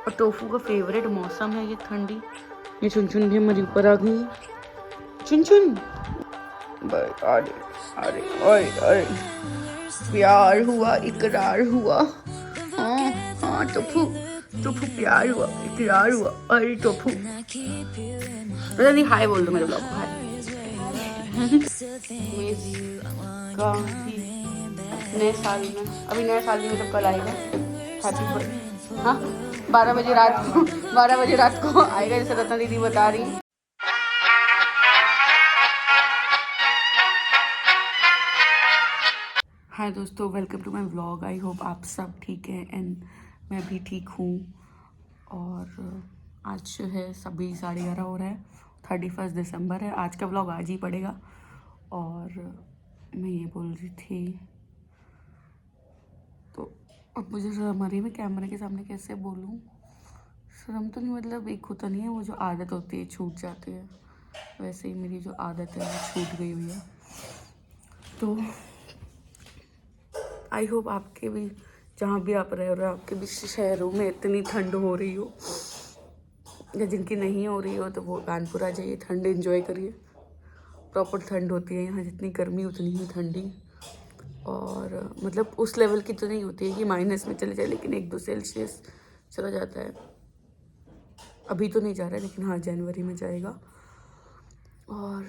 और टोफू का फेवरेट मौसम है ये ठंडी। ये चुन चुन भी हमारे ऊपर आ गई। चुन चुन अरे अरे अरे अरे, प्यार हुआ इकरार हुआ। हाँ हाँ टोफू, टोफू प्यार हुआ इकरार हुआ। अरे टोफू पता नहीं, हाय बोल दो मेरे ब्लॉग को, हाय। का ही नए साल में, अभी नए साल में जब कल आएगा हैप्पी बर्थडे, हाँ 12 बजे रात को 12 बजे रात को आएगा, जैसे रत्ना दीदी बता रही। हाय दोस्तों, welcome to my vlog. I hope आप सब ठीक है एंड मैं भी ठीक हूँ। और आज जो है सभी 11:30 हो रहा है, 31 दिसंबर है। आज का व्लॉग आज ही पड़ेगा। और मैं ये बोल रही थी, तो अब मुझे शर्म आ रही है, मैं कैमरे के सामने कैसे बोलूँ। शर्म तो नहीं, मतलब एक होता नहीं है वो जो आदत होती है छूट जाती है, वैसे ही मेरी जो आदत है वो छूट गई हुई है। तो आई होप आपके भी, जहाँ भी आप रह रहे हो, आपके भी शहरों में इतनी ठंड हो रही हो, या जिनकी नहीं हो रही हो तो वो कानपुर आ जाइए, ठंड एंजॉय करिए। प्रॉपर ठंड होती है यहाँ, जितनी गर्मी उतनी ही ठंडी। और मतलब उस लेवल की तो नहीं होती है कि माइनस में चले जाए, लेकिन 1-2 सेल्सियस चला जाता है। अभी तो नहीं जा रहा है, लेकिन हाँ जनवरी में जाएगा। और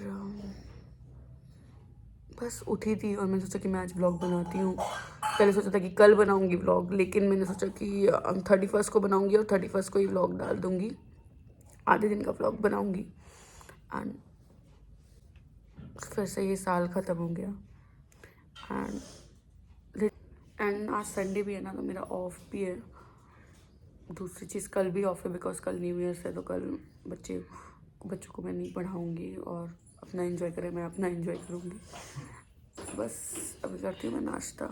बस उठी थी और मैंने सोचा कि मैं आज व्लॉग बनाती हूँ। पहले सोचा था कि कल बनाऊंगी व्लॉग, लेकिन मैंने सोचा कि 31 को बनाऊंगी और 31 को ही व्लॉग डाल दूंगी, आधे दिन का व्लॉग बनाऊंगी। एंड फिर से ये साल ख़त्म हो गया। एंड आज संडे भी है ना, तो मेरा ऑफ भी है। दूसरी चीज़ कल भी ऑफ है, बिकॉज कल न्यू ईयर है, तो कल बच्चों को मैं नहीं पढ़ाऊँगी और अपना एंजॉय करें, मैं अपना एंजॉय करूँगी। बस अभी करती हूँ मैं नाश्ता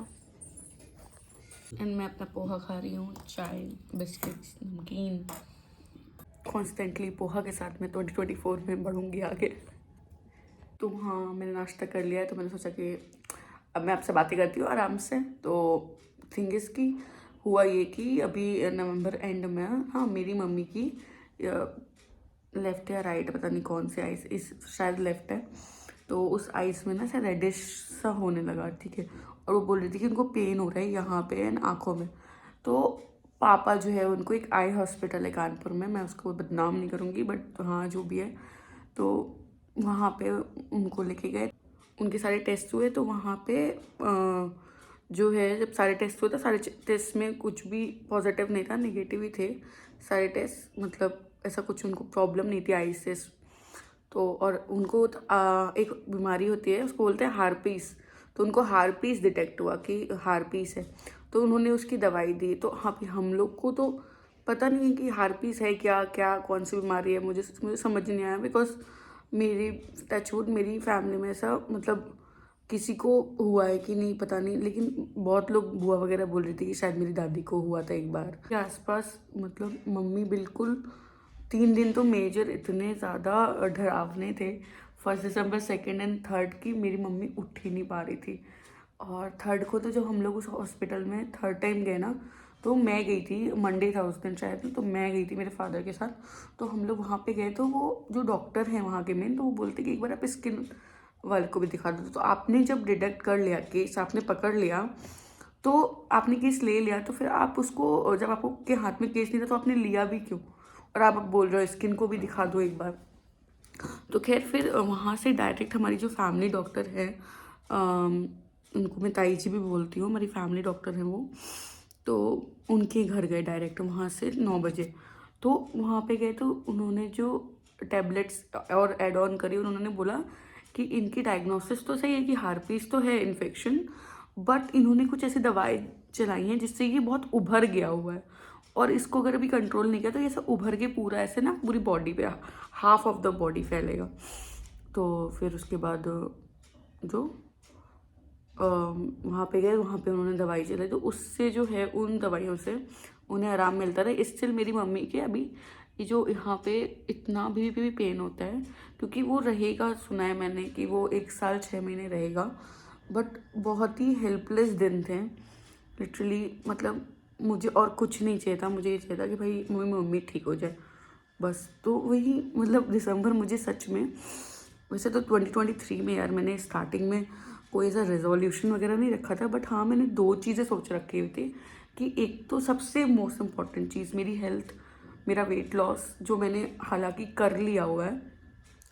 एंड मैं अपना पोहा खा रही हूँ, चाय बिस्किट्स नमकीन। कॉन्स्टेंटली पोहा के साथ मैं 2024 में बढ़ूँगी आगे। तो हाँ मैंने नाश्ता कर लिया है, तो मैंने सोचा कि अब मैं आपसे बातें करती हूँ आराम से। तो थिंग इज़ कि हुआ ये कि अभी नवंबर एंड में, हाँ मेरी मम्मी की लेफ़्ट या राइट पता नहीं कौन से आइस, इस शायद लेफ़्ट है, तो उस आइस में ना ऐसा रेडिश सा होने लगा, ठीक है। और वो बोल रही थी कि उनको पेन हो रहा है यहाँ पे एंड आँखों में। तो पापा जो है, उनको एक आई हॉस्पिटल है कानपुर में, मैं उसको बदनाम नहीं करूँगी, बट हाँ जो भी है, तो वहाँ पे उनको लेके गए। उनके सारे टेस्ट हुए, तो वहाँ पे जो है जब सारे टेस्ट हुए तो सारे टेस्ट में कुछ भी पॉजिटिव नहीं था, नेगेटिव ही थे सारे टेस्ट। मतलब ऐसा कुछ उनको प्रॉब्लम नहीं थी आई से। तो और उनको एक बीमारी होती है, उसको बोलते हैं हार्पीस। तो उनको हार्पीस डिटेक्ट हुआ कि हार्पीस है, तो उन्होंने उसकी दवाई दी। तो हाँ हम लोग को तो पता नहीं है कि हार्पीस है क्या, क्या कौन सी बीमारी है, मुझे समझ नहीं आया। बिकॉज मेरी टचवुड मेरी फैमिली में ऐसा मतलब किसी को हुआ है कि नहीं पता नहीं, लेकिन बहुत लोग बुआ वगैरह बोल रही थी कि शायद मेरी दादी को हुआ था एक बार के आसपास। मतलब मम्मी बिल्कुल 3 दिन तो मेजर इतने ज़्यादा डरावने थे। 1 दिसंबर, 2nd एंड 3rd की मेरी मम्मी उठ ही नहीं पा रही थी। और 3rd को तो जब हम लोग उस हॉस्पिटल में 3rd टाइम गए ना, तो मैं गई थी, मंडे था उस दिन शायद, तो मैं गई थी मेरे फादर के साथ। तो हम लोग वहाँ पे गए, तो वो जो डॉक्टर हैं वहाँ के मेन, तो वो बोलते कि एक बार आप स्किन वाले को भी दिखा दो। तो आपने जब डिटेक्ट कर लिया केस, आपने पकड़ लिया, तो आपने केस ले लिया, तो फिर आप उसको, जब आपको के हाथ में केस नहीं था तो आपने लिया भी क्यों। और आप बोल रहे हो स्किन को भी दिखा दो एक बार। तो खैर फिर वहाँ से डायरेक्ट हमारी जो फैमिली डॉक्टर है, उनको मैं ताई जी भी बोलती हूँ, हमारी फैमिली डॉक्टर हैं वो, तो उनके घर गए डायरेक्ट वहाँ से 9 बजे। तो वहाँ पे गए तो उन्होंने जो टैबलेट्स और एड ऑन करी, उन्होंने बोला कि इनकी डायग्नोसिस तो सही है कि हार्पीस तो है इन्फेक्शन, बट इन्होंने कुछ ऐसी दवाई चलाई हैं जिससे ये बहुत उभर गया हुआ है, और इसको अगर अभी कंट्रोल नहीं किया तो ये ऐसा उभर के पूरा ऐसे ना पूरी बॉडी पे, हाफ ऑफ द बॉडी फैलेगा। तो फिर उसके बाद जो वहाँ पे गए, वहाँ पे उन्होंने दवाई चलाई, तो उससे जो है उन दवाइयों से उन्हें आराम मिलता रहा। स्टिल मेरी मम्मी के अभी ये जो यहाँ पे इतना भी पेन होता है, क्योंकि वो रहेगा, सुना है मैंने कि वो 1 साल 6 महीने रहेगा। बट बहुत ही हेल्पलेस दिन थे लिटरली। मतलब मुझे और कुछ नहीं चाहिए था, मुझे ये चाहिए था कि भाई मेरी मम्मी ठीक हो जाए बस। तो वही मतलब दिसंबर मुझे सच में, वैसे तो 2023 में यार मैंने स्टार्टिंग में कोई ऐसा रेजोल्यूशन वगैरह नहीं रखा था, बट हाँ मैंने 2 चीज़ें सोच रखी हुई थी कि एक तो सबसे मोस्ट इम्पॉर्टेंट चीज़ मेरी हेल्थ, मेरा वेट लॉस जो मैंने हालांकि कर लिया हुआ है,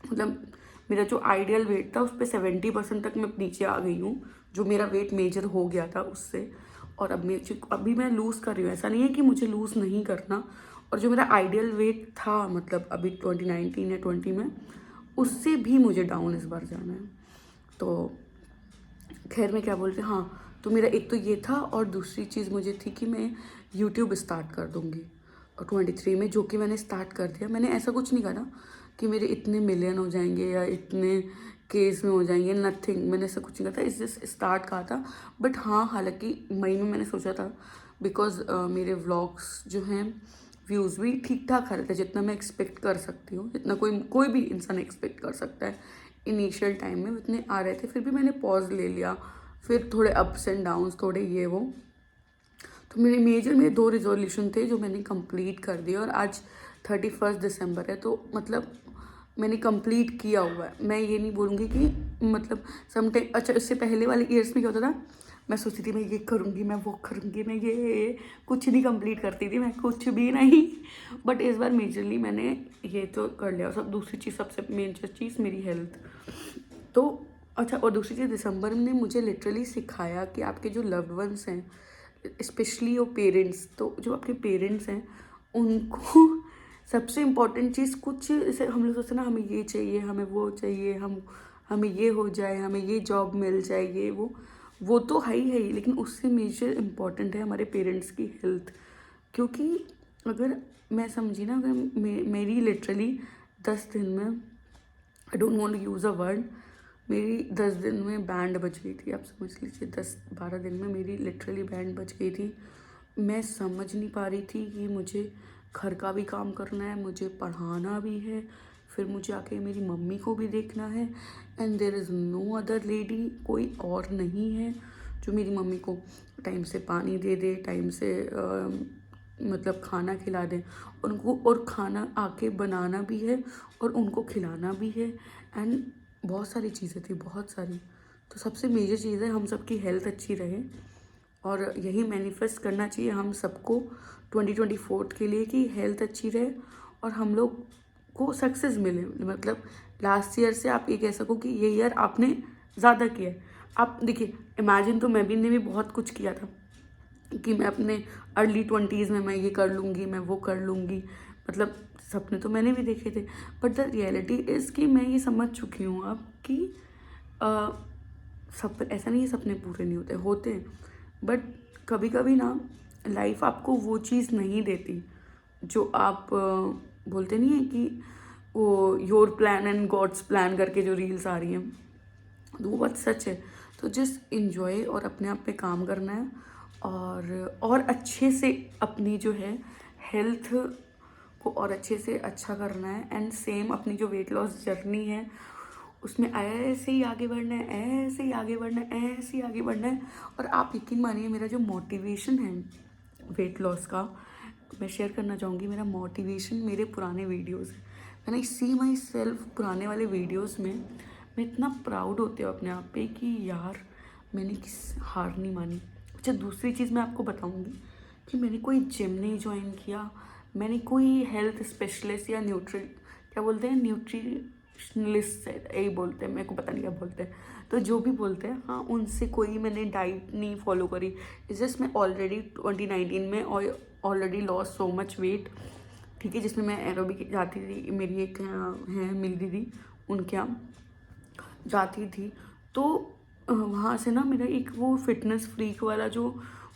मतलब मेरा जो आइडियल वेट था उस पर 70% तक मैं नीचे आ गई हूँ, जो मेरा वेट मेजर हो गया था उससे। और अभी मैं लूज़ कर रही हूँ, ऐसा नहीं है कि मुझे लूज़ नहीं करना। और जो मेरा आइडियल वेट था मतलब अभी 2019 या 20 में, उससे भी मुझे डाउन इस बार जाना है। तो खैर मैं क्या बोलती, हाँ तो मेरा एक तो ये था, और दूसरी चीज़ मुझे थी कि मैं यूट्यूब स्टार्ट कर दूँगी और 23 में, जो कि मैंने स्टार्ट कर दिया। मैंने ऐसा कुछ नहीं करा कि मेरे इतने मिलियन हो जाएंगे या इतने केस में हो जाएंगे, नथिंग, मैंने ऐसा कुछ नहीं कहा था, इस जस्ट स्टार्ट कहा था। बट हाँ हालांकि मई में मैंने सोचा था, बिकॉज मेरे व्लॉग्स जो हैं व्यूज़ भी ठीक ठाक आ रहे थे, जितना मैं एक्सपेक्ट कर सकती हूँ, जितना कोई भी इंसान एक्सपेक्ट कर सकता है। इनिशियल टाइम में इतने आ रहे थे, फिर भी मैंने पॉज ले लिया, फिर थोड़े अप्स एंड डाउन्स, थोड़े ये वो। तो मेरे 2 रिजोल्यूशन थे जो मैंने कंप्लीट कर दिए, और आज 31 दिसंबर है, तो मतलब मैंने कंप्लीट किया हुआ है। मैं ये नहीं बोलूँगी कि मतलब समटाइम, अच्छा इससे पहले वाले ईयर्स में क्या होता था, मैं सोचती थी मैं ये करूँगी, मैं वो करूँगी, मैं ये कुछ नहीं कंप्लीट करती थी, मैं कुछ भी नहीं। बट इस बार मेजरली मैंने ये तो कर लिया। सब दूसरी चीज़, सबसे मेजर चीज़ मेरी हेल्थ। तो अच्छा, और दूसरी चीज़ दिसंबर ने मुझे लिटरली सिखाया कि आपके जो लव्ड वंस हैं, स्पेशली वो पेरेंट्स, तो जो आपके पेरेंट्स हैं उनको सबसे इम्पॉर्टेंट चीज़, कुछ जैसे हम लोग सोचते ना हमें ये चाहिए, हमें वो चाहिए, हमें ये हो जाए, हमें ये जॉब मिल जाए, ये वो तो है ही, लेकिन उससे मेजर इम्पॉर्टेंट है हमारे पेरेंट्स की हेल्थ। क्योंकि अगर मैं समझी ना, अगर मेरी लिटरली 10 दिन में, I don't want to use a word, मेरी 10 दिन में बैंड बज गई थी, आप समझ लीजिए 10-12 दिन में मेरी लिटरली बैंड बज गई थी। मैं समझ नहीं पा रही थी कि मुझे घर का भी काम करना है, मुझे पढ़ाना भी है, फिर मुझे आके मेरी मम्मी को भी देखना है, and there is no other lady, कोई और नहीं है जो मेरी मम्मी को टाइम से पानी दे दे, टाइम से मतलब खाना खिला दें उनको, और खाना आके बनाना भी है और उनको खिलाना भी है, एंड बहुत सारी चीज़ें थी, बहुत सारी। तो सबसे मेजर चीज़ है हम सबकी हेल्थ अच्छी रहे, और यही मैनिफेस्ट करना चाहिए हम सबको 2024 के लिए कि हेल्थ अच्छी रहे और हम लोग को सक्सेस मिले। मतलब लास्ट ईयर से आप ये कह सको कि ये ईयर आपने ज़्यादा किया है। आप देखिए, इमेजिन तो मैं भी ने भी बहुत कुछ किया था कि मैं अपने अर्ली 20s में मैं ये कर लूँगी, मैं वो कर लूँगी, मतलब सपने तो मैंने भी देखे थे। बट द रियलिटी इज़ कि मैं ये समझ चुकी हूँ अब कि सब ऐसा नहीं है सपने पूरे नहीं होते हैं, बट कभी कभी ना लाइफ आपको वो चीज़ नहीं देती जो आप बोलते नहीं है कि वो your plan and God's plan करके जो रील्स आ रही हैं, तो वो बात सच है। तो जस्ट इन्जॉय और अपने आप पे काम करना है, और अच्छे से अपनी जो है हेल्थ को और अच्छे से अच्छा करना है, एंड सेम अपनी जो वेट लॉस जर्नी है उसमें ऐसे ही आगे बढ़ना है, ऐसे ही आगे बढ़ना है, ऐसे ही आगे बढ़ना है। और आप यकीन मानिए, मेरा जो मोटिवेशन है वेट लॉस का, मैं शेयर करना चाहूँगी, मेरा मोटिवेशन मेरे पुराने वीडियोस है। मैंने आई सी माई सेल्फ पुराने वाले वीडियोस में, मैं इतना प्राउड होती हूँ अपने आप पे कि यार मैंने किस हार नहीं मानी। अच्छा, दूसरी चीज़ मैं आपको बताऊँगी कि मैंने कोई जिम नहीं ज्वाइन किया, मैंने कोई हेल्थ स्पेशलिस्ट या क्या बोलते हैं, न्यूट्रिशनलिस्ट है यही बोलते हैं, मेरे को पता नहीं क्या बोलते हैं, तो जो भी बोलते हैं, हाँ उनसे कोई मैंने डाइट नहीं फॉलो करी। इस जस्ट मैं ऑलरेडी 2019 में already loss so much weight, ठीक है, जिसमें मैं एरोबिक जाती थी, मेरी एक है मिल दीदी, उनके यहाँ जाती थी। तो वहाँ से ना मेरा एक वो फिटनेस फ्रीक वाला जो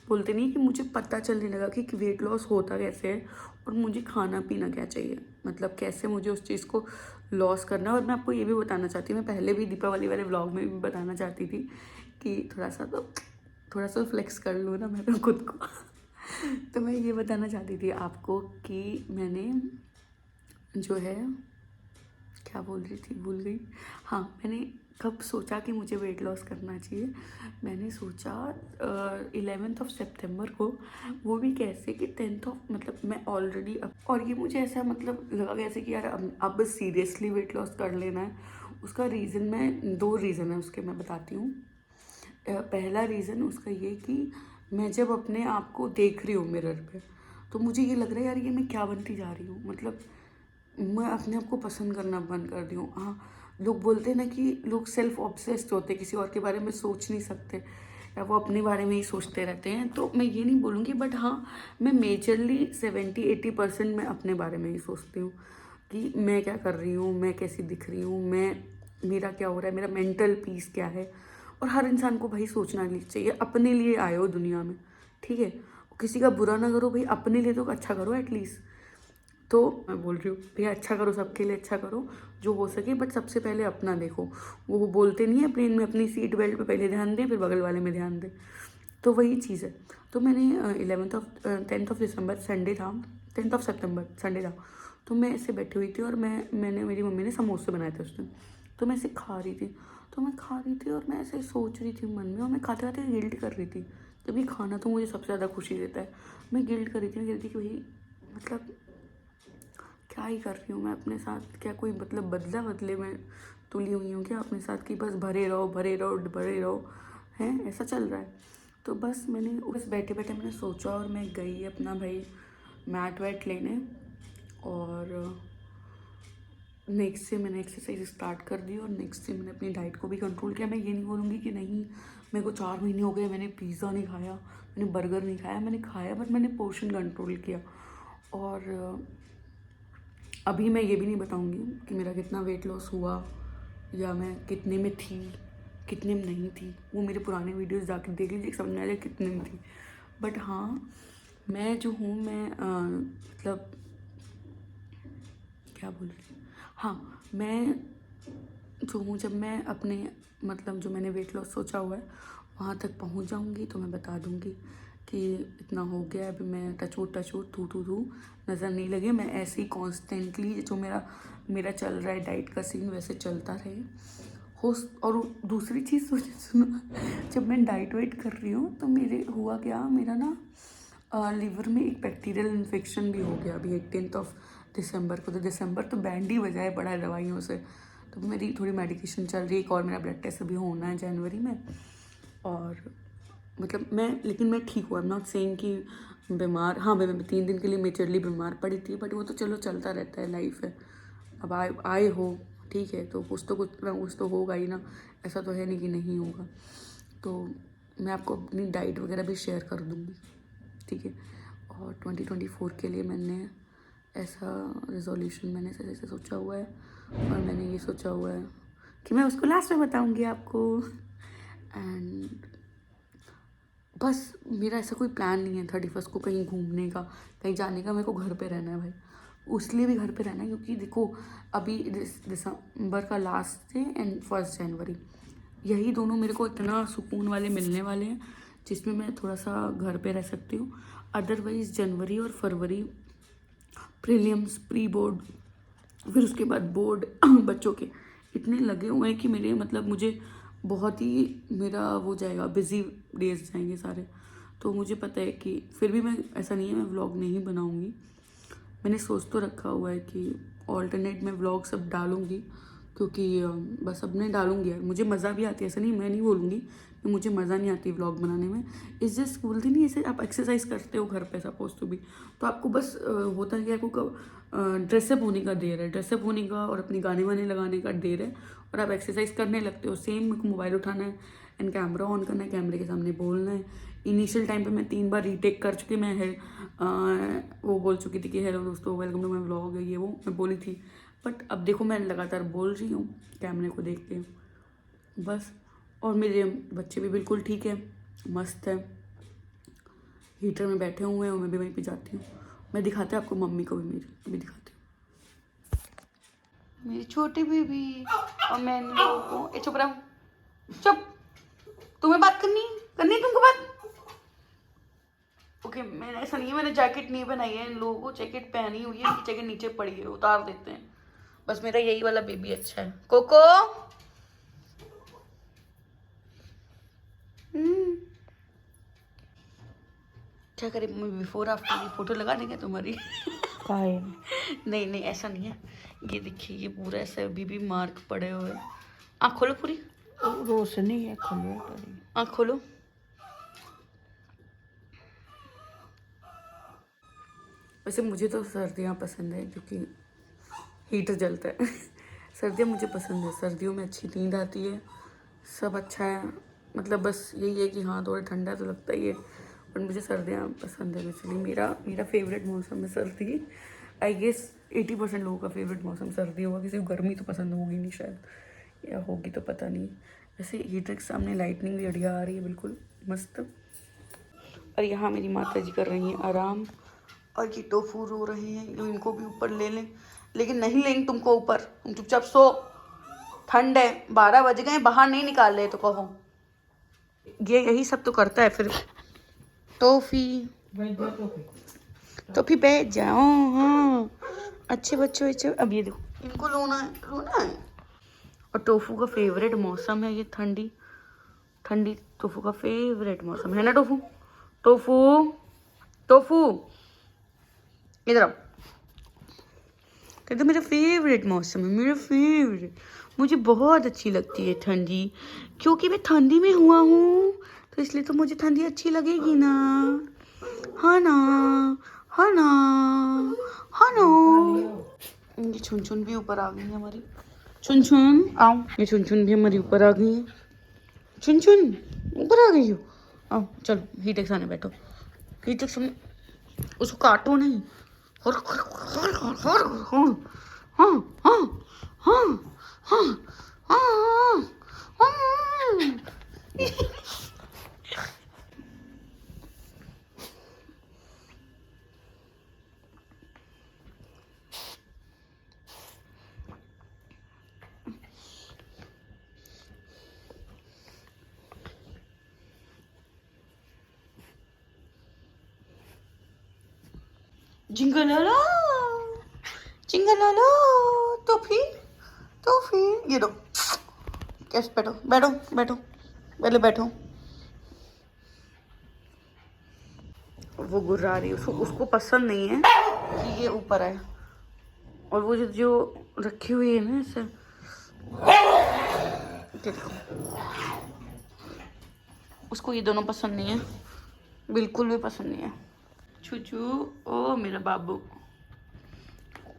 बोलते नहीं, कि मुझे पता चलने लगा कि वेट लॉस होता कैसे है और मुझे खाना पीना क्या चाहिए, मतलब कैसे मुझे उस चीज़ को लॉस करना है। और मैं आपको ये भी बताना चाहती हूँ, मैं पहले भी दीपावली वाले व्लॉग में भी बताना चाहती थी कि थोड़ा सा फ्लेक्स कर लूँ ना मैं तो खुद को तो मैं ये बताना चाहती थी आपको कि मैंने जो है क्या बोल रही थी, भूल गई। हाँ, मैंने कब सोचा कि मुझे वेट लॉस करना चाहिए। मैंने सोचा 11 सितंबर को, वो भी कैसे कि 10 मतलब मैं ऑलरेडी और ये मुझे ऐसा मतलब लगा कैसे कि यार अब सीरियसली वेट लॉस कर लेना है। उसका रीज़न मैं 2 रीज़न है उसके, मैं बताती हूँ। पहला रीज़न उसका ये कि मैं जब अपने आप को देख रही हूँ मिरर पे, तो मुझे ये लग रहा है यार ये मैं क्या बनती जा रही हूँ। मतलब मैं अपने आप को पसंद करना बंद कर दी हूँ। हाँ, लोग बोलते हैं ना कि लोग सेल्फ ऑब्सेस्ड होते हैं, किसी और के बारे में सोच नहीं सकते या वो अपने बारे में ही सोचते रहते हैं। तो मैं ये नहीं बोलूँगी, बट हाँ, मैं मेजरली 70-80% मैं अपने बारे में ही सोचती हूँ कि मैं क्या कर रही हूँ, मैं कैसी दिख रही हूँ, मेरा क्या हो रहा है, मेरा मेंटल पीस क्या है। और हर इंसान को भाई सोचना नहीं चाहिए, अपने लिए आए हो दुनिया में, ठीक है। किसी का बुरा ना करो भाई, अपने लिए तो अच्छा करो एटलीस्ट। तो मैं बोल रही हूँ भैया अच्छा करो, सबके लिए अच्छा करो जो हो सके, बट सबसे पहले अपना देखो। वो बोलते नहीं है प्लेन में अपनी सीट बेल्ट पे पहले ध्यान दे फिर बगल वाले में ध्यान दे, तो वही चीज़ है। तो मैंने 10 दिसंबर संडे था, 10 सितंबर संडे था, तो मैं ऐसे बैठी हुई थी और मैंने मेरी मम्मी ने समोसे बनाए थे उस दिन, तो मैं ऐसे खा रही थी। तो मैं खा रही थी और मैं ऐसे सोच रही थी मन में, और मैं खाते खाते गिल्ट कर रही थी। जब ये खाना तो मुझे सबसे ज़्यादा खुशी देता है, मैं गिल्ट कर रही थी, मैं कह रही थी कि भाई मतलब क्या ही कर रही हूँ मैं अपने साथ, क्या कोई मतलब बदले में तुली हुई हूँ क्या अपने साथ कि बस भरे रहो भरे रहो भरे रहो, हैं ऐसा चल रहा है। तो बस बैठे बैठे मैंने सोचा और मैं गई अपना भाई मैट वैट लेने, और नेक्स्ट से मैंने एक्सरसाइज स्टार्ट कर दी और नेक्स्ट से मैंने अपनी डाइट को भी कंट्रोल किया। मैं ये नहीं बोलूँगी कि नहीं, मेरे को 4 महीने हो गए मैंने पिज़्ज़ा नहीं खाया, मैंने बर्गर नहीं खाया, मैंने खाया बट मैंने पोर्शन कंट्रोल किया। और अभी मैं ये भी नहीं बताऊंगी कि मेरा कितना वेट लॉस हुआ या मैं कितने में थी कितने में नहीं थी, वो मेरे पुराने वीडियोस जाकर देख लीजिए, समझ में आ जाए कितने में थी। बट हाँ, मैं जो हूँ मैं मतलब क्या बोल रही थी, हाँ मैं जो हूँ जब मैं अपने मतलब जो मैंने वेट लॉस सोचा हुआ है वहाँ तक पहुँच जाऊँगी तो मैं बता दूँगी कि इतना हो गया। अभी मैं टच वुड थू नज़र नहीं लगे, मैं ऐसे ही कॉन्स्टेंटली जो मेरा चल रहा है डाइट का सीन वैसे चलता रहे हो। और दूसरी चीज़ सुनो, जब मैं डाइट वेट कर रही हूँ तो मेरे हुआ क्या, मेरा ना लीवर में एक बैक्टीरियल इन्फेक्शन भी हो गया अभी 18 दिसंबर को। तो दिसंबर तो बैंड ही बजाए पड़ा है दवाइयों से। तो मेरी थोड़ी मेडिकेशन चल रही है, एक और मेरा ब्लड टेस्ट अभी होना है जनवरी में। और मतलब लेकिन मैं ठीक हुआ, आई एम नॉट सेइंग कि बीमार, हाँ मैं 3 दिन के लिए मेजरली बीमार पड़ी थी, बट वो तो चलो चलता रहता है, लाइफ है। अब आए हो ठीक है, तो कुछ तो होगा ही ना, ऐसा तो है नहीं कि नहीं होगा। तो मैं आपको अपनी डाइट वगैरह भी शेयर कर दूँगी, ठीक है। और 2024 के लिए मैंने ऐसा रेजोल्यूशन मैंने ऐसे सोचा हुआ है, और मैंने ये सोचा हुआ है कि मैं उसको लास्ट में बताऊंगी आपको। एंड बस मेरा ऐसा कोई प्लान नहीं है 31 को कहीं घूमने का, कहीं जाने का। मेरे को घर पे रहना है भाई, उसलिए भी घर पे रहना है क्योंकि देखो अभी दिसंबर का लास्ट डे एंड 1 जनवरी, यही दोनों मेरे को इतना सुकून वाले मिलने वाले हैं जिसमें मैं थोड़ा सा घर पे रह सकती हूँ। अदरवाइज़ जनवरी और फरवरी प्रीलिम्स, प्री बोर्ड, फिर उसके बाद बोर्ड बच्चों के इतने लगे हुए हैं कि मेरे मतलब मुझे बहुत ही मेरा वो जाएगा, बिज़ी डेज जाएंगे सारे। तो मुझे पता है कि फिर भी मैं ऐसा नहीं है मैं व्लॉग नहीं बनाऊँगी, मैंने सोच तो रखा हुआ है कि ऑल्टरनेट में व्लॉग सब डालूँगी, क्योंकि बस अब नहीं डालूँगी यार, मुझे मज़ा भी आती है, ऐसा नहीं मैं नहीं बोलूँगी कि मुझे मज़ा नहीं आती व्लॉग बनाने में। इस जस्ट बोलती नहीं, ऐसे आप एक्सरसाइज करते हो घर पे सपोज तो भी, तो आपको बस होता है कि आपको ड्रेसअप होने का देर है, ड्रेसअप होने का और अपनी गाने वाने लगाने का देर है, और आप एक्सरसाइज करने लगते हो। सेम मोबाइल उठाना है एंड कैमरा ऑन करना है, कैमरे के सामने बोलना है। इनिशियल टाइम पे मैं 3 बार रीटेक कर चुकी, वो बोल चुकी थी कि हेलो दोस्तों वेलकम टू माई व्लॉग, ये वो मैं बोली थी। बट अब देखो मैं लगातार बोल रही हूँ कैमरे को देख के बस। और मेरे बच्चे भी बिल्कुल ठीक है, मस्त है, हीटर में बैठे हुए हैं और मैं भी वहीं पे जाती हूँ। मैं दिखाती हूँ आपको मम्मी को भी, मेरी अभी दिखाती हूँ मेरी छोटी बेबी। और मैं इन लोगों को चुप रहा, चुप, तुम्हें बात करनी तुमको बात। ओके मैंने ऐसा नहीं है, मैंने जैकेट नहीं बनाई है, इन लोगों को जैकेट पहनी हुई है, जैकेट नीचे पड़ी है, उतार देते हैं। बस मेरा यही वाला बेबी अच्छा है। कोको क्या करें मम्मी, बिफोर आफ्टर की फोटो लगा देंगे तुम्हारी। काहे नहीं नहीं ऐसा नहीं है, ये देखिए ये पूरा ऐसे अभी भी मार्क पड़े हुए। आँख खोलो पूरी, रोशनी है, खोलो करी। आँख खोलो। वैसे मुझे तो सर्दियाँ पसंद है क्योंकि हीटर जलता है। सर्दियाँ मुझे पसंद है, सर्दियों में अच्छी नींद आती है, सब अच्छा है। मतलब बस यही है कि हाँ थोड़ा ठंडा तो लगता ही है, पर मुझे सर्दियाँ पसंद है। इसलिए मेरा फेवरेट मौसम है सर्दी। आई गेस 80% लोगों का फेवरेट मौसम सर्दी होगा, किसी को गर्मी तो पसंद होगी नहीं शायद, या होगी तो पता नहीं। वैसे हीटर के सामने लाइटनिंग भी बढ़िया आ रही है, बिल्कुल मस्त। और यहाँ मेरी माता जी कर रही हैं आराम, और ये टोफू रो रहे हैं, जो इनको भी ऊपर ले लें, लेकिन नहीं लेंगे तुमको ऊपर, तुम चुपचाप सो। ठंड है, 12 बज गए, बाहर नहीं निकाल रहे तो कहो। ये यही सब तो करता है फिर। टोफी टोफी बैठ जाओ, हाँ अच्छे बच्चों अच्छे। अब ये देखो इनको रोना है। और टोफू का फेवरेट मौसम है ये ठंडी, ठंडी टोफू का फेवरेट मौसम है ना। टोफू टोफू टोफू इधर आओ। कहते मेरा फेवरेट मौसम है, मेरा फेवरेट, मुझे बहुत अच्छी लगती है ठंडी, क्योंकि मैं ठंडी में हुआ हूँ, तो इसलिए तो मुझे ठंडी अच्छी लगेगी ना, हाँ ना, हाँ ना, हाँ ना। ये छुन छुन भी ऊपर आ गई है हमारी। छुन छुन आओ, ये छुन छुन भी हमारी ऊपर आ गई है। छुन छुन ऊपर आ गई हो, आओ चलो हीटर के सामने बैठो। हीटर के सामने, उसको काटो नहीं। हाँ हाँ हाँ हाँ हाँ हाँ हाँ। जिंगलाला जिंगलाला, टोफी टोफी, ये दो। कैसे बैठो बैठो बैठो, पहले बैठो। वो गुर्रा रही है, उसको पसंद नहीं है कि ये ऊपर आए। और वो जो रखी हुई है ना ऐसे, देखो उसको ये दोनों पसंद नहीं है, बिल्कुल भी पसंद नहीं है। छुचू, ओ मेरा बाबू,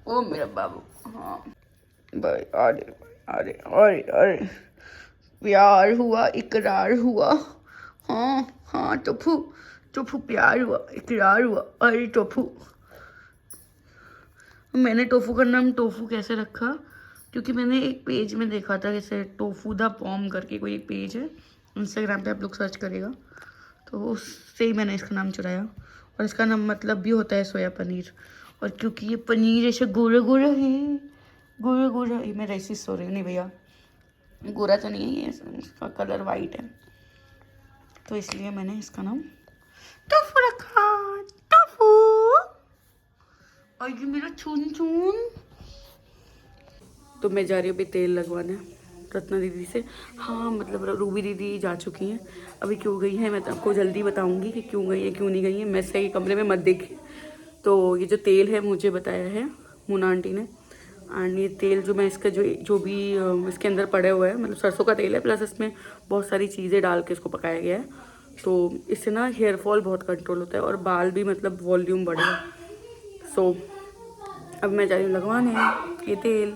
ओ मेरा बाबू, हाँ भाई। अरे अरे अरे अरे, प्यार हुआ इकरार हुआ, हाँ हाँ टोफू टोफू, प्यार हुआ इकरार हुआ। अरे टोफू, मैंने टोफू का नाम टोफू कैसे रखा, क्योंकि मैंने एक पेज में देखा था, जैसे टोफू द पॉम करके कोई एक पेज है, इंस्टाग्राम पे आप लोग सर्च करेगा, तो उससे ही मैंने इसका नाम चुराया। और इसका नाम मतलब भी होता है सोया पनीर। और क्योंकि ये पनीर ऐसे गोरा गोरा है, गोरा गोरा, ये मैं रेसिस सो रही हूँ, नहीं भैया गोरा तो नहीं है, इसका कलर वाइट है, तो इसलिए मैंने इसका नाम टोफू रखा, टोफू। और ये मेरा छुन छुन। तो मैं जा रही हूँ अभी तेल लगवाने रत्ना दीदी से। हाँ मतलब रूबी दीदी जा चुकी हैं, अभी क्यों गई है मैं तो आपको जल्दी बताऊंगी कि क्यों गई है क्यों नहीं गई है। मैं सही कमरे में मत देखिए। तो ये जो तेल है मुझे बताया है मुना आंटी ने, एंड ये तेल जो मैं इसका जो भी इसके अंदर पड़े हुए है, मतलब सरसों का तेल है, प्लस इसमें बहुत सारी चीज़ें डाल के इसको पकाया गया है, तो इससे ना हेयर फॉल बहुत कंट्रोल होता है और बाल भी मतलब वॉल्यूम बढ़ेगा। सो अब मैं जा रही हूँ लगवाने ये तेल।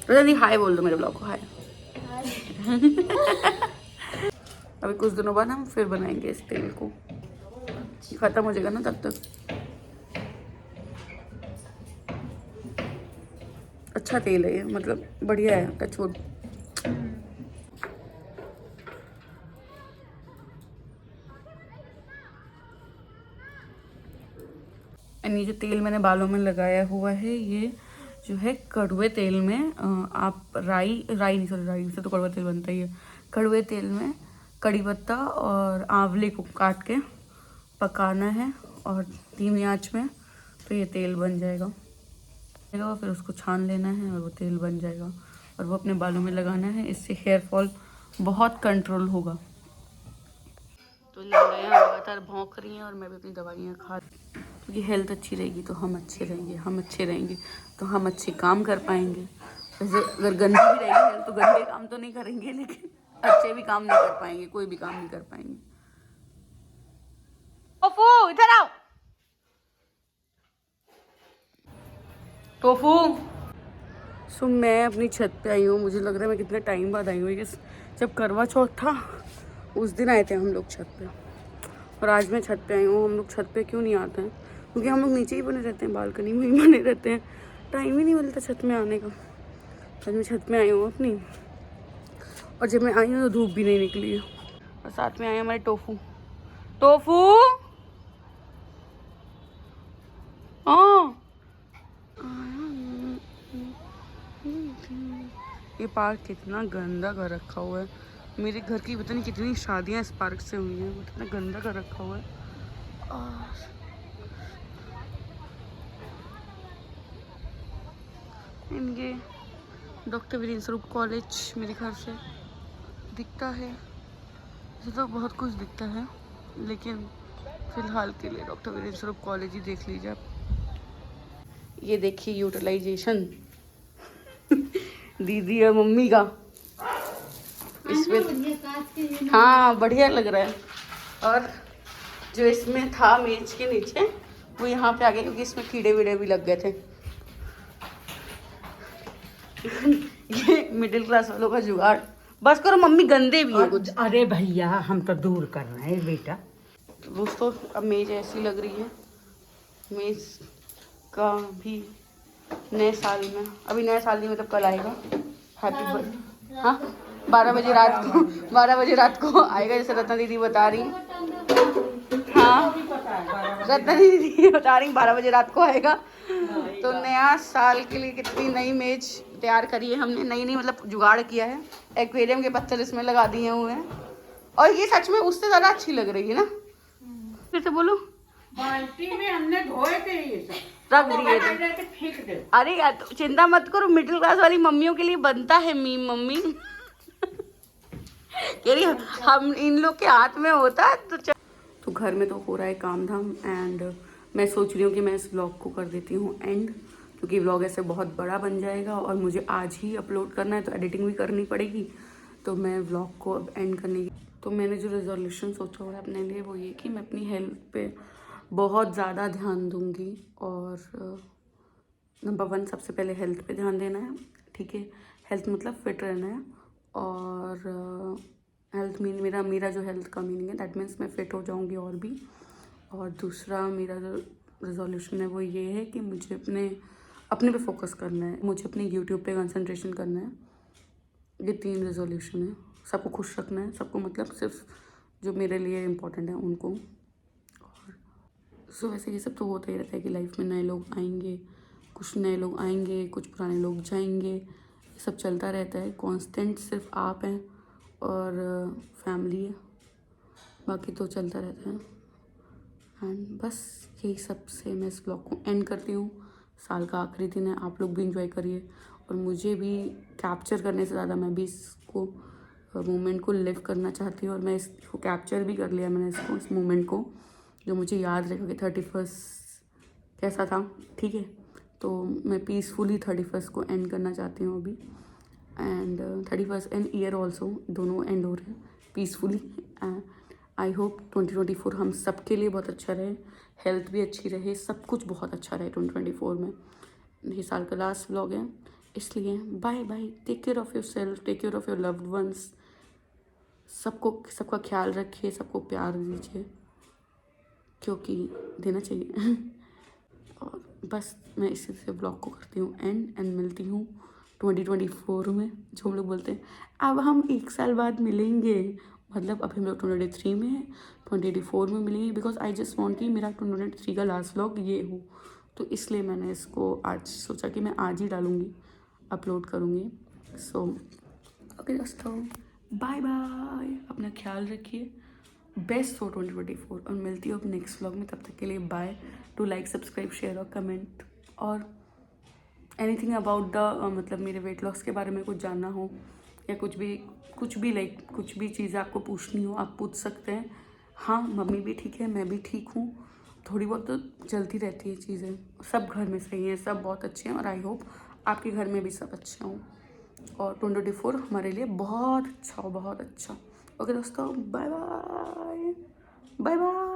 पता नहीं, हाय बोल दो मेरे ब्लॉग को, हाय। अभी कुछ दिनों बाद हम फिर बनाएंगे इस तेल को, खत्म हो जाएगा ना तब तक। अच्छा तेल है ये, मतलब बढ़िया है, टचवुड। ये जो तेल मैंने बालों में लगाया हुआ है, ये जो है कड़वे तेल में आप राई नहीं, सॉरी राई से तो कड़वा तेल बनता ही है। कड़वे तेल में कड़ी पत्ता और आंवले को काट के पकाना है और धीमी आंच में, तो ये तेल बन जाएगा। फिर उसको छान लेना है और वो तेल बन जाएगा और वो अपने बालों में लगाना है। इससे हेयर फॉल बहुत कंट्रोल होगा। तो लड़ाइयाँ लगातार भौंक रही हैं और मैं भी अपनी दवाइयाँ खा, क्योंकि हेल्थ अच्छी रहेगी तो हम अच्छे रहेंगे, हम अच्छे रहेंगे तो हम अच्छे काम कर पाएंगे। वैसे अगर गंदी भी रहेगी हेल्थ तो गंदे काम तो नहीं करेंगे, लेकिन अच्छे भी काम नहीं कर पाएंगे, कोई भी काम नहीं कर पाएंगे। टोफू इधर आओ, टोफू। सो मैं अपनी छत पे आई हूँ। मुझे लग रहा है मैं कितने टाइम बाद आई हूँ। ये जब करवा चौथ था उस दिन आए थे हम लोग छत पे, और आज मैं छत पे आई हूँ। हम लोग छत पे क्यों नहीं आते हैं? क्योंकि हम लोग नीचे ही बने रहते हैं, बालकनी में ही बने रहते हैं, टाइम ही नहीं मिलता छत में आने का। आज मैं छत में आई हूँ अपनी, और जब मैं आई हूँ तो धूप भी नहीं निकली है। और साथ में आए हमारे टोफू। टोफू हाँ, ये पार्क कितना गंदा कर रखा हुआ है। मेरे घर की पता नहीं कितनी शादियां इस पार्क से हुई हैं, कितना गंदा कर रखा हुआ है। और इनके डॉक्टर वीरेंद्र स्वरूप कॉलेज मेरे घर से दिखता है। इसे तो बहुत कुछ दिखता है, लेकिन फिलहाल के लिए डॉक्टर वीरेंद्र स्वरूप कॉलेज ही देख लीजिए आप। ये देखिए यूटिलाइजेशन दीदी और मम्मी का इसमें। हाँ बढ़िया लग रहा है। और जो इसमें था मेज के नीचे वो यहाँ पे आ गया, क्योंकि इसमें कीड़े वीड़े भी लग गए थे। ये मिडिल क्लास वालों का जुगाड़। बस करो मम्मी, गंदे भी है कुछ। अरे भैया हम तो दूर कर रहे हैं बेटा। दोस्तों अब मेज ऐसी लग रही है। मेज का भी नए साल में, अभी नए साल नहीं मतलब कल आएगा हैप्पी बर्थडे। हाँ 12 बजे रात को, 12 बजे रात को आएगा, जैसे रत्ना दीदी बता रही। हाँ रत्ना दीदी बता रही 12 बजे रात को आएगा। तो नया साल के लिए कितनी नई मेज तैयार करी है हमने। नई नहीं मतलब जुगाड़ किया है। एक्वेरियम के पत्थर इसमें लगा दिए हुए हैं, और ये सच में उससे ज़्यादा अच्छी लग रही है ना। फिर से बोलो। बाल्टी में हमने धोए थे ये सब, रख दिए थे। फेंक दे। अरे यार तो चिंता मत करो, मिडिल क्लास वाली मम्मियों के लिए बनता है मीम मम्मी। कह रही हम इन लोग के हाथ में होता है तो घर में तो हो रहा है काम धाम। एंड मैं सोच रही हूँ कि मैं इस व्लॉग को कर देती हूँ एंड, क्योंकि व्लॉग ऐसे बहुत बड़ा बन जाएगा और मुझे आज ही अपलोड करना है, तो एडिटिंग भी करनी पड़ेगी। तो मैं व्लॉग को अब एंड करने की, तो मैंने जो रेजोल्यूशन सोचा हुआ है अपने लिए वो ये कि मैं अपनी हेल्थ पे बहुत ज़्यादा ध्यान दूँगी। और नंबर 1 सबसे पहले हेल्थ पे ध्यान देना है, ठीक है। हेल्थ मतलब फिट रहना है। और हेल्थ मीन मेरा जो हेल्थ का मीनिंग है दैट मीन्स मैं फिट हो जाऊंगी और भी। और दूसरा मेरा जो रेजोल्यूशन है वो ये है कि मुझे अपने पे फोकस करना है, मुझे अपने यूट्यूब पे कंसंट्रेशन करना है। ये 3 रेजोल्यूशन है। सबको खुश रखना है, सबको मतलब सिर्फ जो मेरे लिए इम्पोर्टेंट है उनको। और सो वैसे ये सब तो होता ही रहता है कि लाइफ में नए लोग आएंगे, कुछ नए लोग आएंगे, कुछ पुराने लोग जाएंगे, ये सब चलता रहता है। कांस्टेंट सिर्फ आप हैं और फैमिली है, बाकी तो चलता रहता है। एंड बस यही सब से मैं इस ब्लॉग को एंड करती हूँ। साल का आखिरी दिन है, आप लोग भी इंजॉय करिए और मुझे भी कैप्चर करने से ज़्यादा मैं भी इसको मोमेंट को लिव करना चाहती हूँ। और मैं इसको कैप्चर भी कर लिया मैंने, इस मोमेंट को, जो मुझे याद रहेगा कि 31 कैसा था, ठीक है। तो मैं पीसफुली 31 को एंड करना चाहती हूँ अभी। एंड 31 एंड ईयर ऑल्सो, दोनों एंड हो रहे हैं पीसफुली। आई होप 2024 हम सबके लिए बहुत अच्छा रहे, हेल्थ भी अच्छी रहे, सब कुछ बहुत अच्छा रहे 2024 में। ये साल का लास्ट व्लॉग है, इसलिए bye bye. Take care of yourself, take care of your loved ones. सबका ख्याल रखिए, सबको प्यार दीजिए, क्योंकि देना चाहिए। और बस मैं इसी से ब्लॉग को करती हूँ एंड मिलती हूँ 2024 में। जो हम लोग बोलते हैं अब हम 1 साल बाद मिलेंगे, मतलब अभी हम लोग 2023 में हैं, 2024 में मिलेंगे। बिकॉज आई जस्ट वॉन्ट कि मेरा 2023 का लास्ट व्लॉग ये हो, तो इसलिए मैंने इसको आज सोचा कि मैं आज ही डालूँगी, अपलोड करूँगी। सो ओके दोस्तों, बाय बाय, अपना ख्याल रखिए बेस्ट हो 2024 और मिलती हूँ अब नेक्स्ट व्लॉग में। तब तक के लिए bye. To like subscribe share और कमेंट और एनीथिंग अबाउट द मतलब मेरे वेट लॉस के बारे में कुछ जानना हो या कुछ भी लाइक कुछ भी चीज़ें आपको पूछनी हो आप पूछ सकते हैं। हाँ मम्मी भी ठीक है, मैं भी ठीक हूँ, थोड़ी बहुत तो चलती रहती है चीज़ें, सब घर में सही है, सब बहुत अच्छे हैं और आई होप आपके घर में भी सब अच्छे हों और 2024 हमारे लिए बहुत अच्छा हो, बहुत अच्छा। ओके दोस्तों, बाय बाय बाय बाय।